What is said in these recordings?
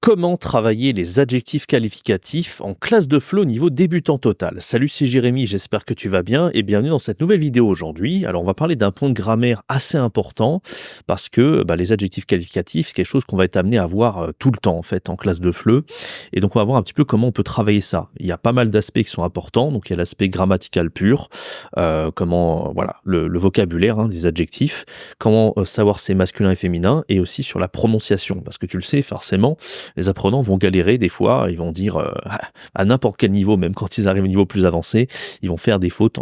Comment travailler les adjectifs qualificatifs en classe de flow niveau débutant total? Salut, c'est Jérémy, j'espère que tu vas bien et bienvenue dans cette nouvelle vidéo aujourd'hui. Alors, on va parler d'un point de grammaire assez important parce que les adjectifs qualificatifs, c'est quelque chose qu'on va être amené à voir tout le temps en fait en classe de FLE. Et donc, on va voir un petit peu comment on peut travailler ça. Il y a pas mal d'aspects qui sont importants. Donc, il y a l'aspect grammatical pur, voilà, le vocabulaire des adjectifs, comment savoir si c'est masculin et féminin et aussi sur la prononciation parce que tu le sais forcément les apprenants vont galérer des fois, ils vont dire à n'importe quel niveau, même quand ils arrivent au niveau plus avancé, ils vont faire des fautes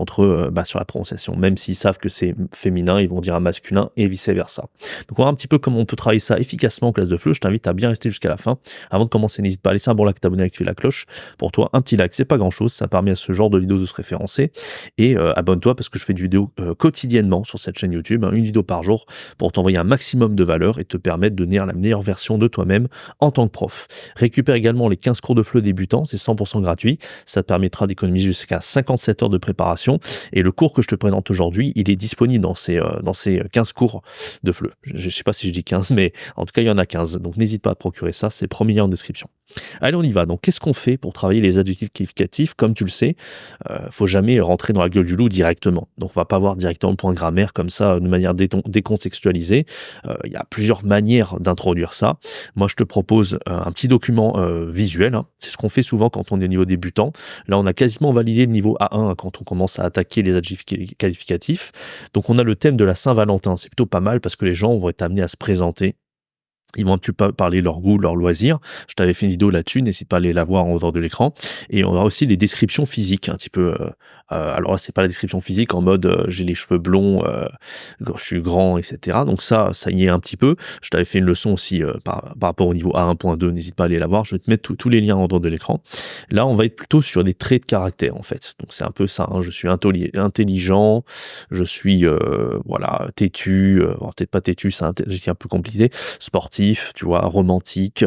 sur la prononciation. Même s'ils savent que c'est féminin, ils vont dire un masculin et vice-versa. Donc on va voir un petit peu comment on peut travailler ça efficacement en classe de FLE. Je t'invite à bien rester jusqu'à la fin. Avant de commencer, n'hésite pas à laisser un bon like, t'abonner, activer la cloche. Pour toi, un petit like, c'est pas grand-chose, ça permet à ce genre de vidéo de se référencer. Et abonne-toi parce que je fais des vidéos quotidiennement sur cette chaîne YouTube, une vidéo par jour, pour t'envoyer un maximum de valeur et te permettre de devenir la meilleure version de toi-même en tant que prof. Récupère également les 15 cours de FLE débutants, c'est 100% gratuit. Ça te permettra d'économiser jusqu'à 57 heures de préparation. Et le cours que je te présente aujourd'hui, il est disponible dans ces 15 cours de FLE. Je ne sais pas si je dis 15, mais en tout cas, il y en a 15. Donc n'hésite pas à te procurer ça, c'est promis en description. Allez, on y va. Donc, qu'est-ce qu'on fait pour travailler les adjectifs qualificatifs? Comme tu le sais, faut jamais rentrer dans la gueule du loup directement. Donc, on va pas voir directement le point de grammaire comme ça, de manière décontextualisée. Il y a plusieurs manières d'introduire ça. Moi, je te propose un petit document visuel. C'est ce qu'on fait souvent quand on est au niveau débutant. Là, on a quasiment validé le niveau A1 quand on commence à attaquer les adjectifs qualificatifs. Donc, on a le thème de la Saint-Valentin. C'est plutôt pas mal parce que les gens vont être amenés à se présenter. Ils vont un petit peu parler de leur goût, de leur loisir. Je t'avais fait une vidéo là-dessus, n'hésite pas à aller la voir en haut de l'écran. Et on aura aussi des descriptions physiques, un petit peu. Alors là, c'est pas la description physique en mode j'ai les cheveux blonds, je suis grand, etc. Donc ça y est un petit peu. Je t'avais fait une leçon aussi par rapport au niveau A1.2, n'hésite pas à aller la voir. Je vais te mettre tous les liens en haut de l'écran. Là, on va être plutôt sur des traits de caractère, en fait. Donc c'est un peu ça. Je suis intelligent, je suis têtu, peut-être pas têtu, c'est un peu compliqué, sportif, tu vois, romantique,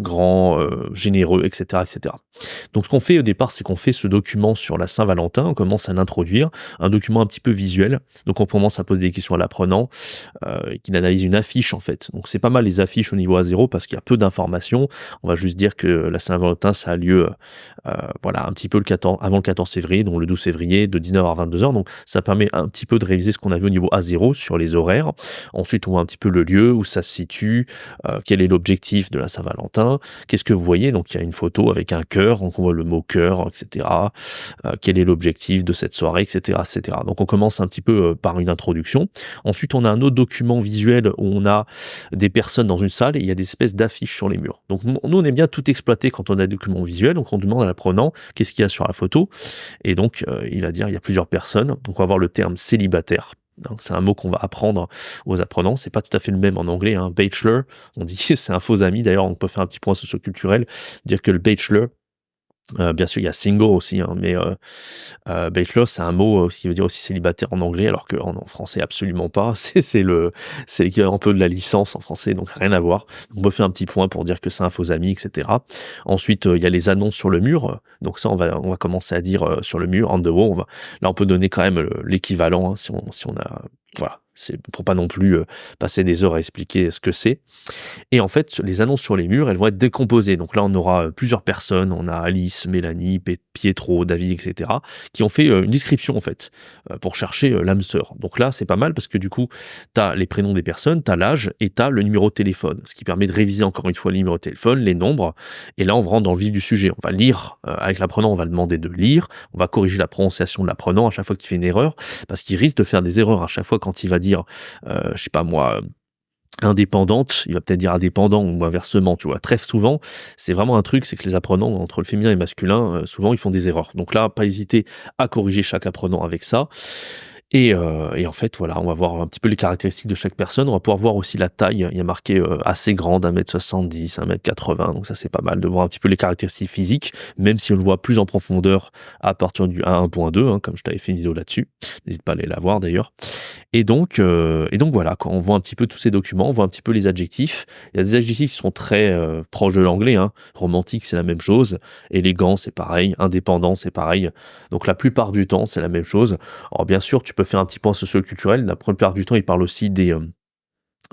grand, généreux, etc., etc. Donc ce qu'on fait au départ, c'est qu'on fait ce document sur la Saint-Valentin, on commence à l'introduire, un document un petit peu visuel, donc on commence à poser des questions à l'apprenant, qu'il analyse une affiche en fait. Donc c'est pas mal les affiches au niveau A0 parce qu'il y a peu d'informations, on va juste dire que la Saint-Valentin, ça a lieu un petit peu avant le 14 février, donc le 12 février, de 19h à 22h, donc ça permet un petit peu de réviser ce qu'on a vu au niveau A0 sur les horaires. Ensuite, on voit un petit peu le lieu où ça se situe, quel est l'objectif de la Saint-Valentin, qu'est-ce que vous voyez, donc il y a une photo avec un cœur, donc on voit le mot cœur, etc. Quel est l'objectif de cette soirée, etc., etc. Donc on commence un petit peu par une introduction. Ensuite, on a un autre document visuel où on a des personnes dans une salle et il y a des espèces d'affiches sur les murs. Donc nous, on aime bien tout exploiter quand on a des documents visuels, donc on demande à l'apprenant qu'est-ce qu'il y a sur la photo, et donc il va dire il y a plusieurs personnes, donc on va voir le terme célibataire. Donc c'est un mot qu'on va apprendre aux apprenants, c'est pas tout à fait le même en anglais, bachelor, on dit c'est un faux ami, d'ailleurs on peut faire un petit point socioculturel, dire que le bachelor, bien sûr, il y a single aussi, mais bachelor, c'est un mot qui veut dire aussi célibataire en anglais, alors qu'en français, absolument pas. C'est l'équivalent un peu de la licence en français, donc rien à voir. Donc, on peut faire un petit point pour dire que c'est un faux ami, etc. Ensuite, il y a les annonces sur le mur. Donc ça, on va commencer à dire sur le mur, on the wall. Là, on peut donner quand même l'équivalent, si on a... Voilà, c'est pour pas non plus passer des heures à expliquer ce que c'est. Et en fait, les annonces sur les murs, elles vont être décomposées. Donc là, on aura plusieurs personnes. On a Alice, Mélanie, Pietro, David, etc. qui ont fait une description, en fait, pour chercher l'âme sœur. Donc là, c'est pas mal parce que du coup, tu as les prénoms des personnes, tu as l'âge et tu as le numéro de téléphone. Ce qui permet de réviser encore une fois le numéro de téléphone, les nombres. Et là, on rentre dans le vif du sujet. On va lire avec l'apprenant, on va demander de lire. On va corriger la prononciation de l'apprenant à chaque fois qu'il fait une erreur parce qu'il risque de faire des erreurs à chaque fois quand il va dire, je sais pas moi, indépendante, il va peut-être dire indépendant ou inversement, tu vois. Très souvent, c'est vraiment un truc, c'est que les apprenants, entre le féminin et le masculin, souvent ils font des erreurs. Donc là, pas hésiter à corriger chaque apprenant avec ça. Et en fait, voilà, on va voir un petit peu les caractéristiques de chaque personne. On va pouvoir voir aussi la taille. Il y a marqué assez grande, 1m70, 1m80. Donc ça, c'est pas mal de voir un petit peu les caractéristiques physiques, même si on le voit plus en profondeur à partir du A1.2, comme je t'avais fait une vidéo là-dessus. N'hésite pas à aller la voir d'ailleurs. Et donc voilà, quand on voit un petit peu tous ces documents, on voit un petit peu les adjectifs. Il y a des adjectifs qui sont très proches de l'anglais. Romantique, c'est la même chose. Élégant, c'est pareil. Indépendant, c'est pareil. Donc la plupart du temps, c'est la même chose. Alors bien sûr, tu peux faire un petit point socio-culturel. La plupart du temps, il parle aussi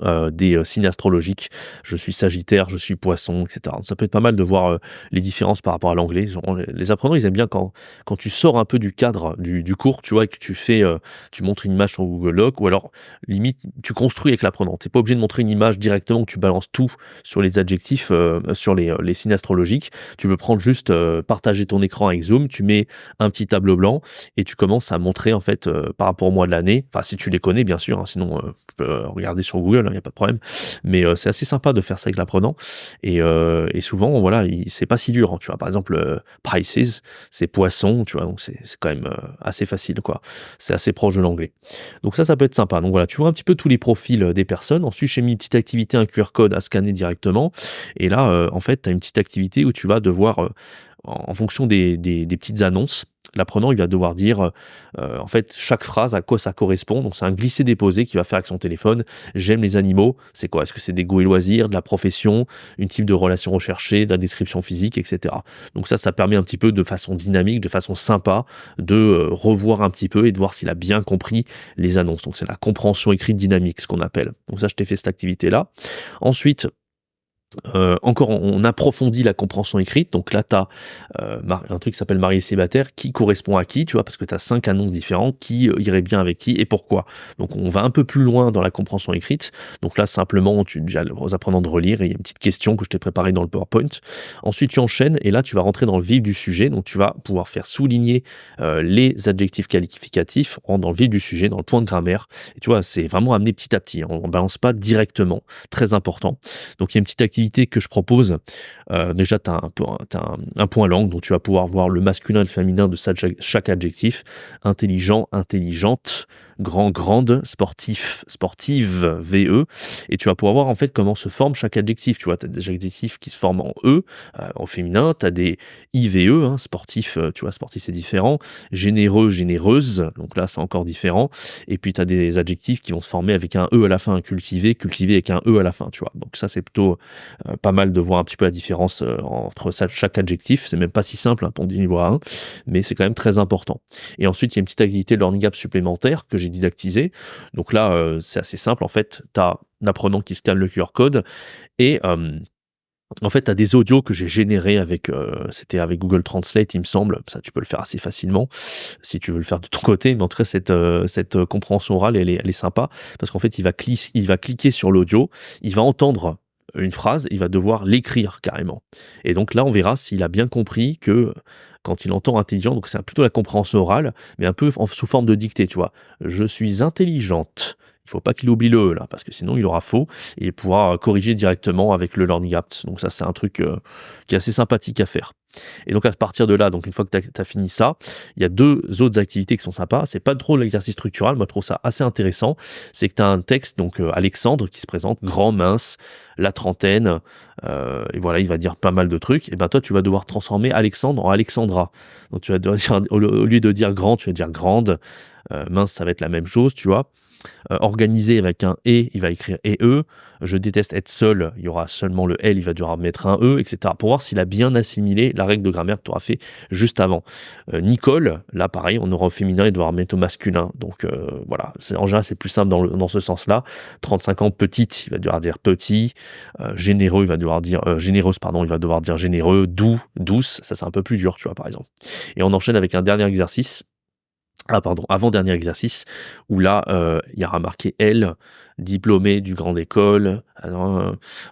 des signes astrologiques. Je suis Sagittaire, je suis Poisson, et cetera. Ça peut être pas mal de voir, les différences par rapport à l'anglais. Les apprenants, ils aiment bien quand tu sors un peu du cadre du cours, tu vois? Et que tu montres une image sur Google Docs ou alors limite tu construis avec l'apprenant. Tu es pas obligé de montrer une image directement où tu balances tout sur les adjectifs, sur les signes astrologiques. Tu peux prendre juste, partager ton écran avec Zoom, tu mets un petit tableau blanc et tu commences à montrer en fait, par rapport au mois de l'année, enfin si tu les connais bien sûr, hein, sinon, tu peux regarder sur Google, il y a pas de problème. Mais c'est assez sympa de faire ça avec l'apprenant et souvent voilà, c'est pas si dur, hein, tu vois? Par exemple, prices, c'est poisson, tu vois? Donc c'est quand même, assez facile quoi. C'est assez proche de l'anglais. Donc ça peut être sympa. Donc voilà, tu vois un petit peu tous les profils, des personnes. Ensuite, j'ai mis une petite activité, un QR code à scanner directement et là, en fait, tu as une petite activité où tu vas devoir, en fonction des petites annonces, l'apprenant, il va devoir dire, en fait, chaque phrase, à quoi ça correspond. Donc, c'est un glisser-déposer qu'il va faire avec son téléphone. J'aime les animaux. C'est quoi? Est-ce que c'est des goûts et loisirs, de la profession, une type de relation recherchée, de la description physique, etc. Donc ça permet un petit peu de façon dynamique, de façon sympa, de revoir un petit peu et de voir s'il a bien compris les annonces. Donc, c'est la compréhension écrite dynamique, ce qu'on appelle. Donc ça, je t'ai fait cette activité-là. Ensuite, encore on approfondit la compréhension écrite, donc là tu as un truc qui s'appelle marié célibataire, qui correspond à qui, tu vois? Parce que tu as 5 annonces différentes, qui irait bien avec qui et pourquoi. Donc on va un peu plus loin dans la compréhension écrite, donc là simplement tu dis aux apprenants de relire et il y a une petite question que je t'ai préparée dans le PowerPoint. Ensuite tu enchaînes et là tu vas rentrer dans le vif du sujet, donc tu vas pouvoir faire souligner les adjectifs qualificatifs, on rentre dans le vif du sujet, dans le point de grammaire et tu vois, c'est vraiment amené petit à petit, hein, on balance pas directement, très important. Donc il y a une petite activité que je propose. Déjà, tu as un point langue, donc tu vas pouvoir voir le masculin et le féminin de chaque adjectif. Intelligent, intelligente, grand, grande, sportif, sportive, VE. Et tu vas pouvoir voir en fait comment se forme chaque adjectif. Tu vois, tu as des adjectifs qui se forment en E, au féminin. Tu as des IVE, hein, sportif, tu vois, sportif c'est différent. Généreux, généreuse, donc là c'est encore différent. Et puis tu as des adjectifs qui vont se former avec un E à la fin, cultivé, cultivé avec un E à la fin, tu vois. Donc ça c'est plutôt pas mal de voir un petit peu la différence entre chaque adjectif. C'est même pas si simple hein, pour du niveau A1, mais c'est quand même très important. Et ensuite, il y a une petite activité de learning app supplémentaire que j'ai didactisé. Donc là, c'est assez simple. En fait, tu as l'apprenant qui scanne le QR code et en fait, tu as des audios que j'ai générés avec, c'était avec Google Translate, il me semble. Ça, tu peux le faire assez facilement si tu veux le faire de ton côté. Mais en tout cas, cette compréhension orale, elle est sympa parce qu'en fait, il va cliquer sur l'audio, il va entendre une phrase, il va devoir l'écrire carrément. Et donc là, on verra s'il a bien compris que quand il entend intelligent, donc c'est plutôt la compréhension orale, mais un peu sous forme de dictée, tu vois. Je suis intelligente. Il faut pas qu'il oublie le E là, parce que sinon il aura faux et il pourra corriger directement avec le Learning Apps. Donc ça, c'est un truc qui est assez sympathique à faire. Et donc à partir de là, donc une fois que tu as fini ça, il y a 2 autres activités qui sont sympas. C'est pas trop l'exercice structural, moi je trouve ça assez intéressant. C'est que tu as un texte, donc Alexandre qui se présente, grand, mince, la trentaine, et voilà, il va dire pas mal de trucs. Et ben toi, tu vas devoir transformer Alexandre en Alexandra. Donc tu vas devoir dire, au lieu de dire grand, tu vas dire grande. Mince, ça va être la même chose, tu vois. Organisé avec un et, il va écrire et e. Je déteste être seul, il y aura seulement le L, il va devoir mettre un e, etc. Pour voir s'il a bien assimilé la règle de grammaire que tu auras fait juste avant. Nicole, là pareil, on aura au féminin et devoir mettre au masculin. Donc voilà, en général c'est plus simple dans ce sens-là. 35 ans, petite, il va devoir dire petit. Généreux, il va devoir dire généreuse, pardon, il va devoir dire généreux. Doux, douce, ça c'est un peu plus dur, tu vois, par exemple. Et on enchaîne avec un dernier exercice. Ah pardon, avant-dernier exercice, où là, il y aura marqué L, diplômé du grande école,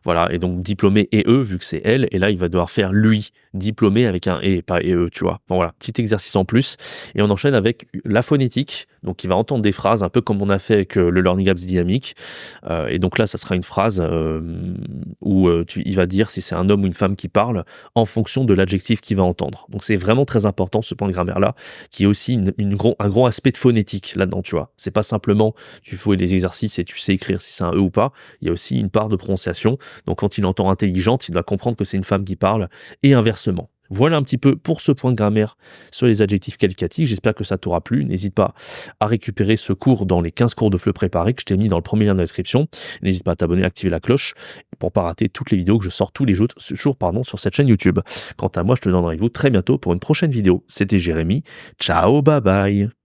voilà, et donc diplômé et E, vu que c'est L, et là, il va devoir faire lui, diplômé avec un et, pas et E, tu vois. Bon, voilà, petit exercice en plus, et on enchaîne avec la phonétique, donc il va entendre des phrases, un peu comme on a fait avec le Learning Apps dynamique, et donc là, ça sera une phrase où il va dire si c'est un homme ou une femme qui parle, en fonction de l'adjectif qu'il va entendre. Donc c'est vraiment très important, ce point de grammaire-là, qui est aussi un gros aspect de phonétique là-dedans, tu vois. C'est pas simplement tu fais des exercices et tu sais écrire si c'est un E ou pas. Il y a aussi une part de prononciation. Donc quand il entend intelligente, il doit comprendre que c'est une femme qui parle et inversement. Voilà un petit peu pour ce point de grammaire sur les adjectifs qualificatifs. J'espère que ça t'aura plu. N'hésite pas à récupérer ce cours dans les 15 cours de FLE préparés que je t'ai mis dans le premier lien de la description. N'hésite pas à t'abonner, à activer la cloche pour pas rater toutes les vidéos que je sors tous les jours sur cette chaîne YouTube. Quant à moi, je te donne rendez-vous très bientôt pour une prochaine vidéo. C'était Jérémy. Ciao, bye bye.